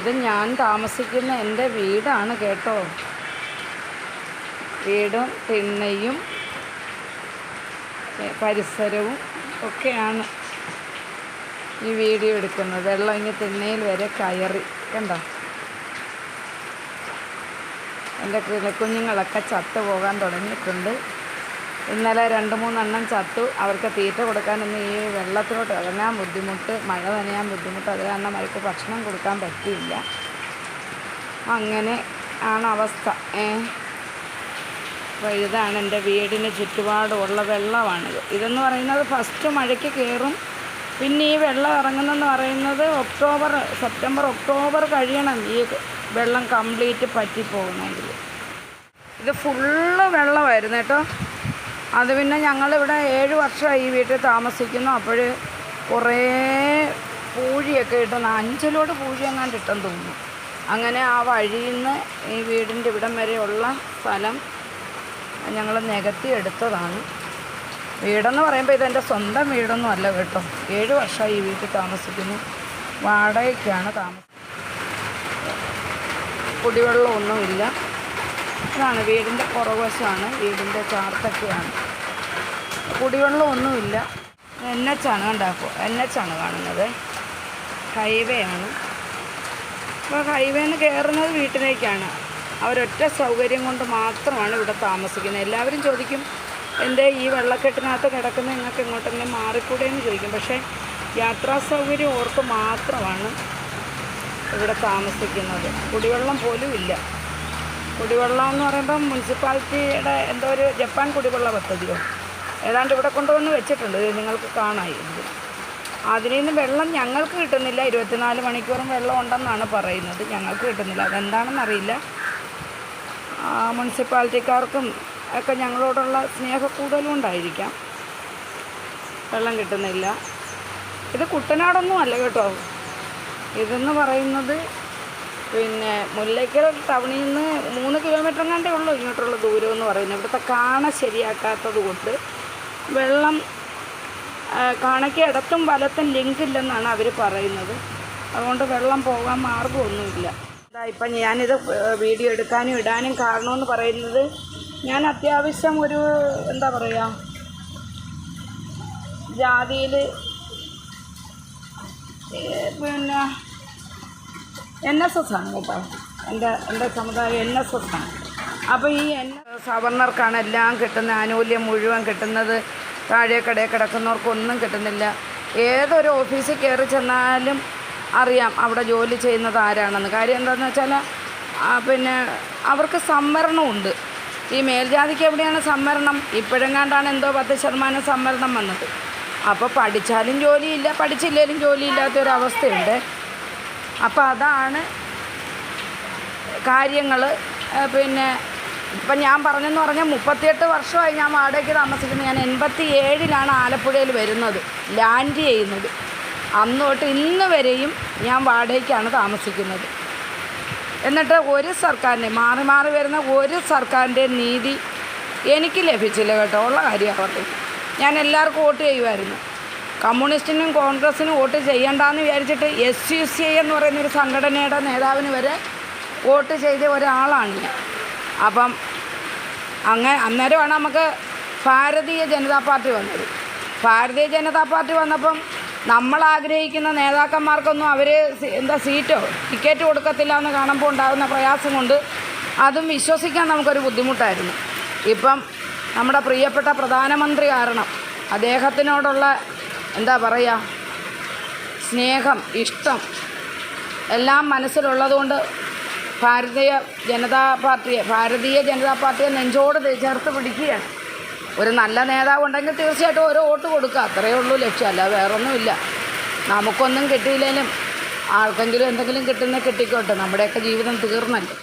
ഇത് ഞാൻ താമസിക്കുന്ന എൻ്റെ വീടാണ് കേട്ടോ. വീടും തിണ്ണയും പരിസരവും ഒക്കെയാണ് ഈ വീഡിയോ എടുക്കുന്നത്. വെള്ളം ഇങ്ങനെ തിണ്ണയിൽ വരെ കയറി കണ്ടോ. എൻ്റെ കിളിക്കുഞ്ഞുങ്ങളൊക്കെ ചത്തു പോകാൻ തുടങ്ങിയിട്ടുണ്ട്. ഇന്നലെ 2-3 എണ്ണം ചത്തു. അവർക്ക് തീറ്റ കൊടുക്കാനൊന്നും ഈ വെള്ളത്തിലോട്ട് ഇറങ്ങാൻ ബുദ്ധിമുട്ട്, മഴ നനയാൻ ബുദ്ധിമുട്ട്. അത് കാരണം അവർക്ക് ഭക്ഷണം കൊടുക്കാൻ പറ്റിയില്ല. അങ്ങനെ ആണ് അവസ്ഥ. അപ്പോൾ ഇതാണ് എൻ്റെ വീടിന് ചുറ്റുപാടുമുള്ള വെള്ളമാണിത്. ഇതെന്ന് പറയുന്നത് ഫസ്റ്റ് മഴയ്ക്ക് കയറും. പിന്നെ ഈ വെള്ളം ഇറങ്ങുന്നതെന്ന് പറയുന്നത് സെപ്റ്റംബർ ഒക്ടോബർ കഴിയണം ഈ വെള്ളം കംപ്ലീറ്റ് പറ്റിപ്പോകുന്നെങ്കിൽ. ഇത് ഫുള്ള് വെള്ളമായിരുന്നു കേട്ടോ. അത് പിന്നെ ഞങ്ങളിവിടെ 7 വർഷമായി ഈ വീട്ടിൽ താമസിക്കുന്നു. അപ്പോൾ കുറേ പൂഴിയൊക്കെ ഇട്ടുന്നു. 5 ലോഡ് പൂഴി എങ്ങാണ്ട് ഇട്ടെന്ന് തോന്നുന്നു. അങ്ങനെ ആ വഴിയിൽ നിന്ന് ഈ വീടിൻ്റെ ഇവിടം വരെയുള്ള സ്ഥലം ഞങ്ങൾ നികത്തി എടുത്തതാണ്. വീടെന്ന് പറയുമ്പോൾ ഇതെൻ്റെ സ്വന്തം വീടൊന്നും അല്ല കേട്ടോ. 7 വർഷമായി ഈ വീട്ടിൽ താമസിക്കുന്നു. വാടകയ്ക്കാണ് താമസം. കുടിവെള്ളമൊന്നുമില്ല. ഇതാണ് വീടിൻ്റെ പുറകുവശമാണ്. വീടിൻ്റെ ചാർത്തൊക്കെയാണ്. കുടിവെള്ളമൊന്നുമില്ല. NH ആണ് കണ്ടാക്കോ. NH ആണ് കാണുന്നത്. ഹൈവേ ആണ്. അപ്പോൾ ഹൈവേന്ന് കയറുന്നത് വീട്ടിലേക്കാണ്. അവരൊറ്റ സൗകര്യം കൊണ്ട് മാത്രമാണ് ഇവിടെ താമസിക്കുന്നത്. എല്ലാവരും ചോദിക്കും എൻ്റെ ഈ വെള്ളക്കെട്ടിനകത്ത് കിടക്കുന്ന നിങ്ങൾക്ക് എങ്ങോട്ടെങ്കിലും മാറിക്കൂടെയെന്ന് ചോദിക്കും. പക്ഷേ യാത്രാ സൗകര്യം ഓർത്ത് മാത്രമാണ് ഇവിടെ താമസിക്കുന്നത്. കുടിവെള്ളം പോലും ഇല്ല. കുടിവെള്ളം എന്ന് പറയുമ്പം മുനിസിപ്പാലിറ്റിയുടെ എന്തോ ഒരു ജപ്പാൻ കുടിവെള്ള പദ്ധതിയോ ഏതാണ്ട് ഇവിടെ കൊണ്ടുവന്ന് വെച്ചിട്ടുണ്ട്. നിങ്ങൾക്ക് കാണാമായിരുന്നു. അതിൽ നിന്ന് വെള്ളം ഞങ്ങൾക്ക് കിട്ടുന്നില്ല. 24 മണിക്കൂറും വെള്ളം ഉണ്ടെന്നാണ് പറയുന്നത്. ഞങ്ങൾക്ക് കിട്ടുന്നില്ല. അതെന്താണെന്നറിയില്ല. മുനിസിപ്പാലിറ്റിക്കാർക്കും ഒക്കെ ഞങ്ങളോടുള്ള സ്നേഹക്കൂടുതലും ഉണ്ടായിരിക്കാം. വെള്ളം കിട്ടുന്നില്ല. ഇത് കുട്ടനാടൊന്നും അല്ല കേട്ടോ. ഇതെന്ന് പറയുന്നത് പിന്നെ മുല്ലയ്ക്കൽ ടൗണിൽ നിന്ന് 3 കിലോമീറ്റർ എങ്ങാണ്ടേ ഉള്ളൂ ഇങ്ങോട്ടുള്ള ദൂരം എന്ന് പറയുന്നത്. ഇവിടുത്തെ കാണ ശരിയാക്കാത്തത് കൊണ്ട് വെള്ളം കാണയ്ക്ക് ഇടത്തും വലത്തും ലിങ്ക് ഇല്ലെന്നാണ് അവർ പറയുന്നത്. അതുകൊണ്ട് വെള്ളം പോകാൻ മാർഗ്ഗമൊന്നുമില്ല. ഇപ്പം ഞാനിത് വീഡിയോ എടുക്കാനും ഇടാനും കാരണമെന്ന് പറയുന്നത് ഞാൻ അത്യാവശ്യം ഒരു എന്താ പറയുക ജാതിയിൽ പിന്നെ NSS ആണ് കേട്ടോ. എൻ്റെ സമുദായം NSS ആണ്. അപ്പോൾ ഈ സവർണർക്കാണ് എല്ലാം കിട്ടുന്ന ആനുകൂല്യം മുഴുവൻ കിട്ടുന്നത്. താഴേക്കടയിൽ കിടക്കുന്നവർക്കൊന്നും കിട്ടുന്നില്ല. ഏതൊരു ഓഫീസിൽ കയറി ചെന്നാലും അറിയാം അവിടെ ജോലി ചെയ്യുന്നത് ആരാണെന്ന്. കാര്യം എന്താണെന്ന് വെച്ചാൽ പിന്നെ അവർക്ക് സംവരണമുണ്ട്. ഈ മേൽജാതിക്ക് എവിടെയാണ് സംവരണം? ഇപ്പോഴെങ്ങാണ്ടാണ് എന്തോ 10% സംവരണം വന്നത്. അപ്പോൾ പഠിച്ചാലും ജോലിയില്ല, പഠിച്ചില്ലെങ്കിലും ജോലിയില്ലാത്തൊരവസ്ഥയുണ്ട്. അപ്പോൾ അതാണ് കാര്യങ്ങൾ. പിന്നെ ഇപ്പം ഞാൻ പറഞ്ഞെന്ന് പറഞ്ഞാൽ 38 വർഷമായി ഞാൻ വാടകയ്ക്ക് താമസിക്കുന്നത്. ഞാൻ 87-ലാണ് ആലപ്പുഴയിൽ വരുന്നത്, ലാൻഡ് ചെയ്യുന്നത്. അന്ന് തൊട്ട് ഇന്ന് വരെയും ഞാൻ വാടകയ്ക്കാണ് താമസിക്കുന്നത്. എന്നിട്ട് ഒരു സർക്കാരിൻ്റെ മാറി വരുന്ന ഒരു സർക്കാരിൻ്റെ നീതി എനിക്ക് ലഭിച്ചില്ല കേട്ടോ. ഉള്ള കാര്യമാണ്. ഞാൻ എല്ലാവർക്കും വോട്ട് ചെയ്യുമായിരുന്നു. കമ്മ്യൂണിസ്റ്റിനും കോൺഗ്രസ്സിനും വോട്ട് ചെയ്യണ്ടെന്ന് വിചാരിച്ചിട്ട് SUCI എന്ന് പറയുന്നൊരു സംഘടനയുടെ നേതാവിന് വരെ വോട്ട് ചെയ്ത ഒരാളാണ് ഞാൻ. അപ്പം അന്നേരമാണ് നമുക്ക് ഭാരതീയ ജനതാ പാർട്ടി വന്നത്. ഭാരതീയ ജനതാ പാർട്ടി വന്നപ്പം നമ്മൾ ആഗ്രഹിക്കുന്ന നേതാക്കന്മാർക്കൊന്നും അവർ സീറ്റോ ടിക്കറ്റ് കൊടുക്കത്തില്ല എന്ന് കാണുമ്പോൾ ഉണ്ടാകുന്ന പ്രയാസം കൊണ്ട് അതും വിശ്വസിക്കാൻ നമുക്കൊരു ബുദ്ധിമുട്ടായിരുന്നു. ഇപ്പം നമ്മുടെ പ്രിയപ്പെട്ട പ്രധാനമന്ത്രി കാരണം അദ്ദേഹത്തിനോടുള്ള എന്താ പറയുക സ്നേഹം, ഇഷ്ടം എല്ലാം മനസ്സിലുള്ളതുകൊണ്ട് ഭാരതീയ ജനതാ പാർട്ടിയെ നെഞ്ചോട് ചേർത്ത് പിടിക്കുകയാണ്. ഒരു നല്ല നേതാവ് ഉണ്ടെങ്കിൽ തീർച്ചയായിട്ടും ഓരോ വോട്ട് കൊടുക്കുക. അത്രയേ ഉള്ളൂ ലക്ഷ്യം. അല്ല വേറൊന്നുമില്ല. നമുക്കൊന്നും കിട്ടിയില്ലെങ്കിലും ആർക്കെങ്കിലും എന്തെങ്കിലും കിട്ടുന്ന കിട്ടിക്കോട്ടെ. നമ്മുടെയൊക്കെ ജീവിതം തീർന്നല്ലോ.